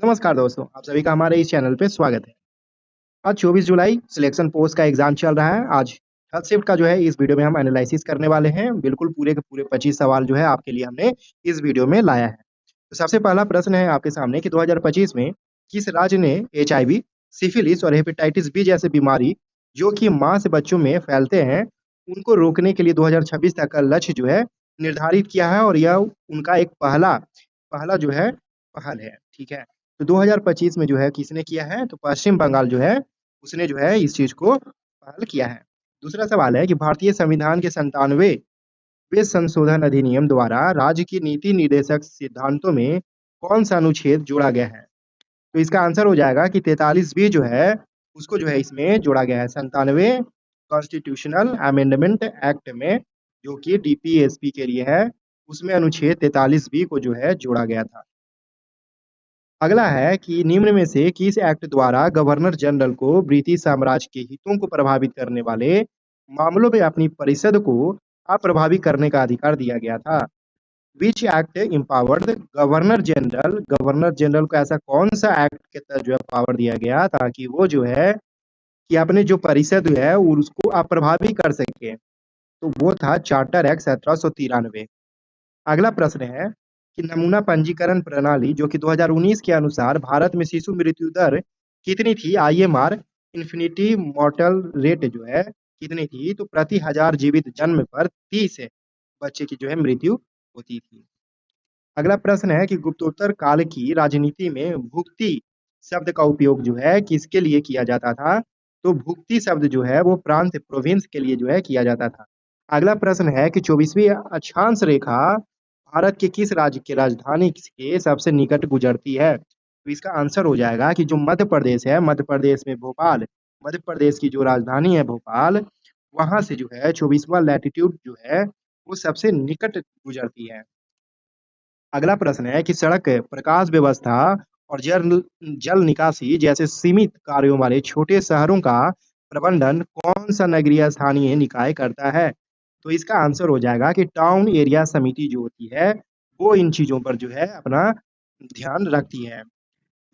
नमस्कार दोस्तों, आप सभी का हमारे इस चैनल पे स्वागत है। आज 24 जुलाई सिलेक्शन पोस्ट का एग्ज़ाम चल रहा है। आज थर्ड शिफ्ट का जो है इस वीडियो में हम एनालिसिस करने वाले हैं। बिल्कुल पूरे के पूरे 25 सवाल जो है आपके लिए हमने इस वीडियो में लाया है। तो सबसे पहला प्रश्न है आपके सामने कि 2025 में किस राज्य ने एचआईवी, सिफिलिस और हेपेटाइटिस बी जैसे बीमारी जो कि माँ से बच्चों में फैलते हैं, उनको रोकने के लिए 2026 तक का लक्ष्य जो है निर्धारित किया है और यह उनका एक पहला पहला जो है पहल है, ठीक है? तो 2025 में जो है किसने किया है? तो पश्चिम बंगाल जो है, उसने जो है इस चीज़ को पहल किया है। दूसरा सवाल है कि भारतीय संविधान के 97वें संशोधन अधिनियम द्वारा राज्य की नीति निर्देशक सिद्धांतों में कौन-सा अनुच्छेद जोड़ा गया है? तो इसका आंसर हो जाएगा कि 43 बी जो है, उसको जो है इसमें जोड़ा गया है 97वें कॉन्स्टिट्यूशनल अमेंडमेंट एक्ट में, जो कि डीपीएसपी के लिए है, उसमें अनुच्छेद 43 बी को जो है जोड़ा गया था। अगला है कि निम्न में से किस एक्ट द्वारा गवर्नर जनरल को ब्रिटिश साम्राज्य के हितों को प्रभावित करने वाले मामलों में अपनी परिषद को अप्रभावी करने का अधिकार दिया गया था? Which act empowered governor general को ऐसा कौन सा एक्ट के तहत जो है पावर दिया गया ताकि वो जो है कि अपने जो परिषद है उसको अप्रभावी कर सके? तो वो था चार्टर एक्ट 1793। अगला प्रश्न है कि नमूना पंजीकरण प्रणाली जो कि 2019 के अनुसार भारत में शिशु मृत्यु दर कितनी थी? आईएमआर इन्फिनिटी मॉर्टल रेट जो है कितनी थी? तो प्रति हजार जीवित जन्म पर 30 बच्चे की जो है मृत्यु होती थी। अगला प्रश्न है कि गुप्तोत्तर काल की राजनीति में भुक्ति शब्द का उपयोग जो है किसके लिए किया जाता था? तो भुक्ति शब्द जो है वो प्रांत प्रोविंस के लिए जो है किया जाता था। अगला प्रश्न है कि 24वीं अक्षांश रेखा भारत के किस राज्य की राजधानी के सबसे निकट गुजरती है? तो इसका आंसर हो जाएगा कि जो मध्य प्रदेश है, मध्य प्रदेश में भोपाल, मध्य प्रदेश की जो राजधानी है भोपाल, वहाँ से जो है 24वां लैटीट्यूड जो है वो सबसे निकट गुजरती है। अगला प्रश्न है कि सड़क, प्रकाश व्यवस्था और जल जल निकासी जैसे सीमित कार्यों वाले छोटे शहरों का प्रबंधन कौन-सा नगरीय स्थानीय निकाय करता है? तो इसका आंसर हो जाएगा कि टाउन एरिया समिति जो होती है, वो इन चीज़ों पर जो है अपना ध्यान रखती है।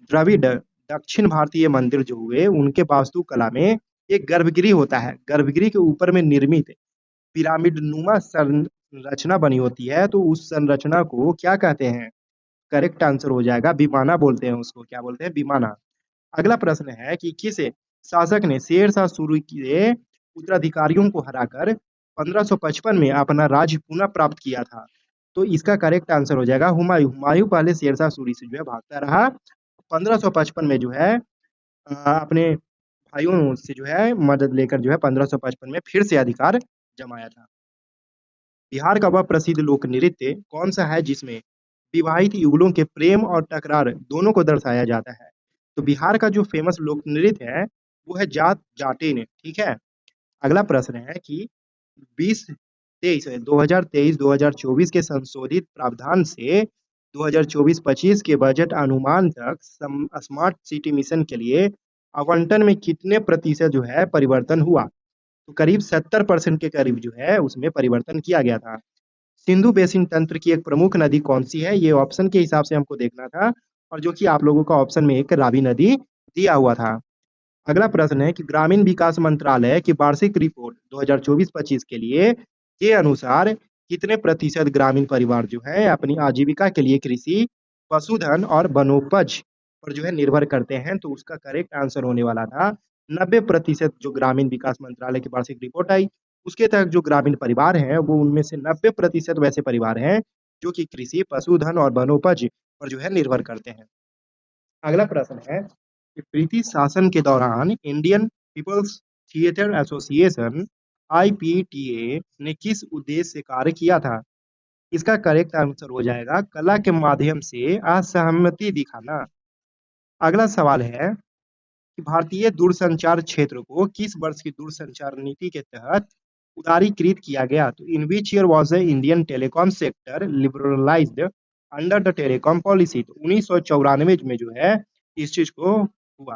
द्रविड़, दक्षिण भारतीय मंदिर जो हुए, उनके वास्तुकला में एक गर्भगृह होता है। गर्भगृह के ऊपर में निर्मित पिरामिडनुमा संरचना बनी होती है, तो उस संरचना को क्या कहते हैं? करेक्ट आंसर हो जाएगा विमाना बोलते हैं उसको, क्या बोलते हैं? विमाना। अगला प्रश्न है कि किस शासक ने शेरशाह सूरी के उत्तराधिकारियों को हराकर 1555 में अपना राज्य पुनः प्राप्त किया था? तो इसका करेक्ट आंसर हो जाएगा हुमायूँ। हुमायूँ पहले शेरशाह सूरी से जो है भागता रहा, 1555 में जो है अपने भाइयों से जो है मदद लेकर जो है 1555 में फिर से अधिकार जमाया था। बिहार का वह प्रसिद्ध लोक नृत्य कौन-सा है जिसमें विवाहित युगलों के प्रेम और टकरार दोनों को दर्शाया जाता है? तो बिहार का जो फ़ेमस लोक नृत्य है, वो है जाट जाटिन, ठीक है? अगला प्रश्न है कि 2023 के संशोधित प्रावधान से 2024-25 के बजट अनुमान तक स्मार्ट सिटी मिशन के लिए आवंटन में कितने प्रतिशत जो है परिवर्तन हुआ? तो करीब 70% के करीब जो है उसमें परिवर्तन किया गया था। सिंधु बेसिन तंत्र की एक प्रमुख नदी कौन-सी है? ये ऑप्शन के हिसाब से हमको देखना था और जो कि आप लोगों का ऑप्शन में एक रावी नदी दिया हुआ था। अगला प्रश्न है कि ग्रामीण विकास मंत्रालय की वार्षिक रिपोर्ट 2024-25 के लिए के अनुसार कितने प्रतिशत ग्रामीण परिवार जो है अपनी आजीविका के लिए कृषि, पशुधन और वनोपज पर जो है निर्भर करते हैं? तो उसका करेक्ट आंसर होने वाला था 90% जो ग्रामीण विकास मंत्रालय की वार्षिक रिपोर्ट आई, उसके तहत जो ग्रामीण परिवार हैं, वो उनमें से 90% वैसे परिवार हैं, जो कि कृषि, पशुधन और वनोपज पर जो है निर्भर करते हैं। अगला प्रश्न है कि ब्रिटिश शासन के दौरान Indian peoples theatre association IPTA ने किस उद्देश्य से कार्य किया था? इसका करेक्ट आंसर हो जाएगा कला के माध्यम से असहमति दिखाना। अगला सवाल है कि भारतीय दूरसंचार क्षेत्र को किस वर्ष की दूरसंचार नीति के तहत उदारीकृत किया गया? तो in which year was the Indian telecom sector liberalized under the telecom policy? तो 1994 में जो है इस चीज को हुआ।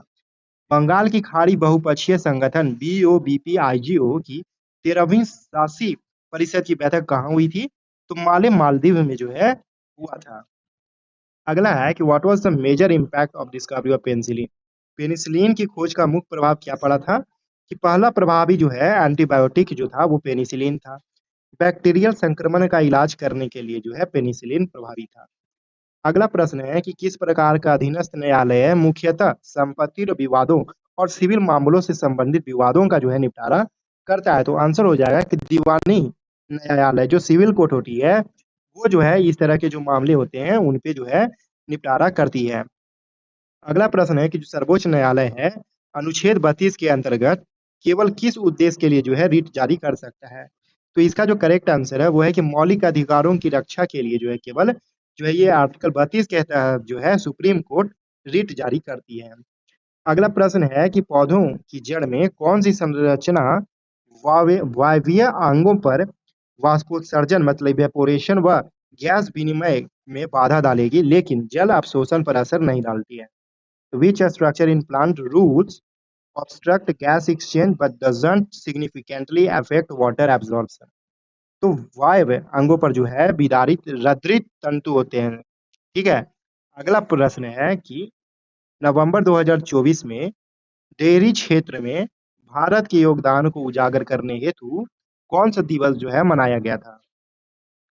बंगाल की खाड़ी बहुपक्षीय संगठन बीओबीपीआईजीओ की 13वीं शासी परिषद की बैठक कहाँ हुई थी? तो माले मालदीव में जो है हुआ था। अगला है कि what was the major impact of discovery of penicillin. Penicillin की खोज का मुख्य प्रभाव क्या पड़ा था? कि पहला प्रभावी जो है एंटीबायोटिक जो था वो पेनिसिलिन था। बैक्टीरियल संक्रमण का इलाज करने के लिए जो है पेनिसिलिन प्रभावी था। अगला प्रश्न है कि किस प्रकार का अधीनस्थ न्यायालय मुख्यतः संपत्ति विवादों और सिविल मामलों से संबंधित विवादों का जो है निपटारा करता है? तो आंसर हो जाएगा कि दीवानी न्यायालय, जो सिविल कोर्ट होती है, वो जो है इस तरह के जो मामले होते हैं उन पे जो है निपटारा करती है। अगला प्रश्न है कि जो सर्वोच्च न्यायालय है, अनुच्छेद 32 के अंतर्गत केवल किस उद्देश्य के लिए जो है रिट जारी कर सकता है? तो इसका जो करेक्ट आंसर है वो है कि मौलिक अधिकारों की रक्षा के लिए जो है केवल जो है ये आर्टिकल 32 के तहत जो है सुप्रीम कोर्ट रिट जारी करती है। अगला प्रश्न है कि पौधों की जड़ में कौन सी संरचना वायवीय अंगों पर वाष्पोत्सर्जन मतलब इवेपोरेशन व गैस विनिमय में बाधा डालेगी लेकिन जल अवशोषण पर असर नहीं डालती है? Which structure in plant roots obstruct gas exchange but doesn't significantly affect water absorption? तो वायव अंगों पर जो है विदारित रद्रित तंतु होते हैं। ठीक है। अगला प्रश्न है कि नवंबर 2024 में डेयरी क्षेत्र में भारत के योगदान को उजागर करने हेतु कौन सा दिवस जो है मनाया गया था?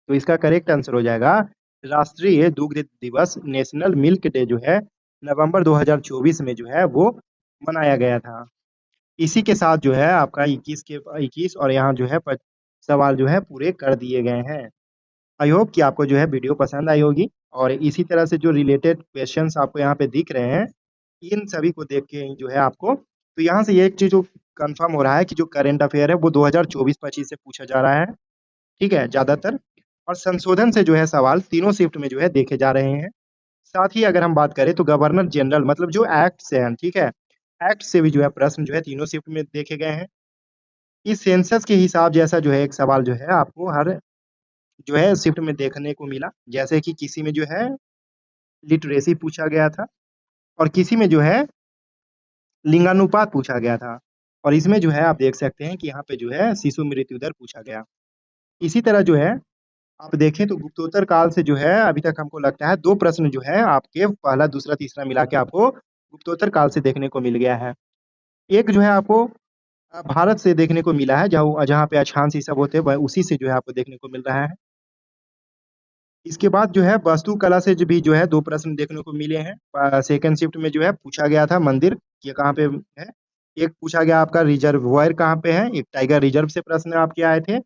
तो इसका करेक्ट आंसर हो जाएगा राष्ट्रीय दुग्ध दिवस, नेशनल मिल्क डे जो है नवंबर 2024 में जो है वो मनाया गया था। इसी के साथ जो है आपका 21 के 21 और यहाँ जो है सवाल जो है पूरे कर दिए गए हैं। आई होप कि आपको जो है वीडियो पसंद आई होगी और इसी तरह से जो रिलेटेड क्वेश्चंस आपको यहाँ पे दिख रहे हैं, इन सभी को देख के जो है आपको तो यहाँ से ये एक चीज जो कंफर्म हो रहा है कि जो करंट अफेयर है वो 2024-25 से पूछा जा रहा है। ठीक है, ज्यादातर और संशोधन से जो है सवाल तीनों शिफ्ट में जो है देखे जा रहे हैं। साथ ही अगर हम बात करें तो गवर्नर जनरल मतलब जो एक्ट से हैं, ठीक है, एक्ट से भी जो है प्रश्न जो है तीनों शिफ्ट में देखे गए हैं। इस सेंसस के हिसाब जैसा जो है एक सवाल जो है आपको हर जो है शिफ्ट में देखने को मिला, जैसे कि किसी में जो है लिटरेसी पूछा गया था और किसी में जो है लिंगानुपात पूछा गया था और इसमें जो है आप देख सकते हैं कि यहाँ पे जो है शिशु मृत्यु दर पूछा गया। इसी तरह जो है आप देखें तो गुप्तोत्तर काल से जो है अभी तक हमको लगता है 2 प्रश्न जो है आपके पहला, दूसरा, तीसरा मिला के आपको गुप्तोत्तर काल से देखने को मिल गया है। एक जो है आपको भारत से देखने को मिला है जहाँ जहाँ पे अक्षांश ये सब होते हैं उसी से जो है आपको देखने को मिल रहा है। इसके बाद जो है वास्तुकला से भी जो है 2 प्रश्न देखने को मिले हैं। सेकंड शिफ्ट में जो है पूछा गया था मंदिर ये कहाँ पे है। एक पूछा गया आपका रिजर्वॉयर कहाँ पे है, एक टाइगर रिजर्व से प्रश्न आपके आए थे।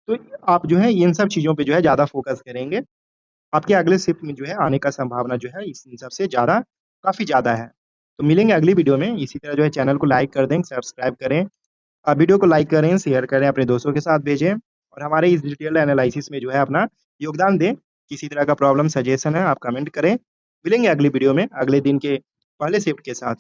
तो आप जो है इन सब चीज़ों पे जो है ज़्यादा फोकस करेंगे। आपके अगले शिफ्ट में जो है आने का संभावना जो है इस इन सबसे ज़्यादा काफ़ी ज़्यादा है। तो मिलेंगे अगली वीडियो में, इसी तरह जो है चैनल को लाइक कर दें, सब्सक्राइब करें। वीडियो को लाइक करें, शेयर करें, अपने दोस्तों के साथ भेजें और हमारे इस डिटेल्ड एनालिसिस में जो है अपना योगदान दें। किसी तरह का प्रॉब्लम, सजेशन है आप कमेंट करें। मिलेंगे अगली वीडियो में अगले दिन के पहले शिफ्ट के साथ।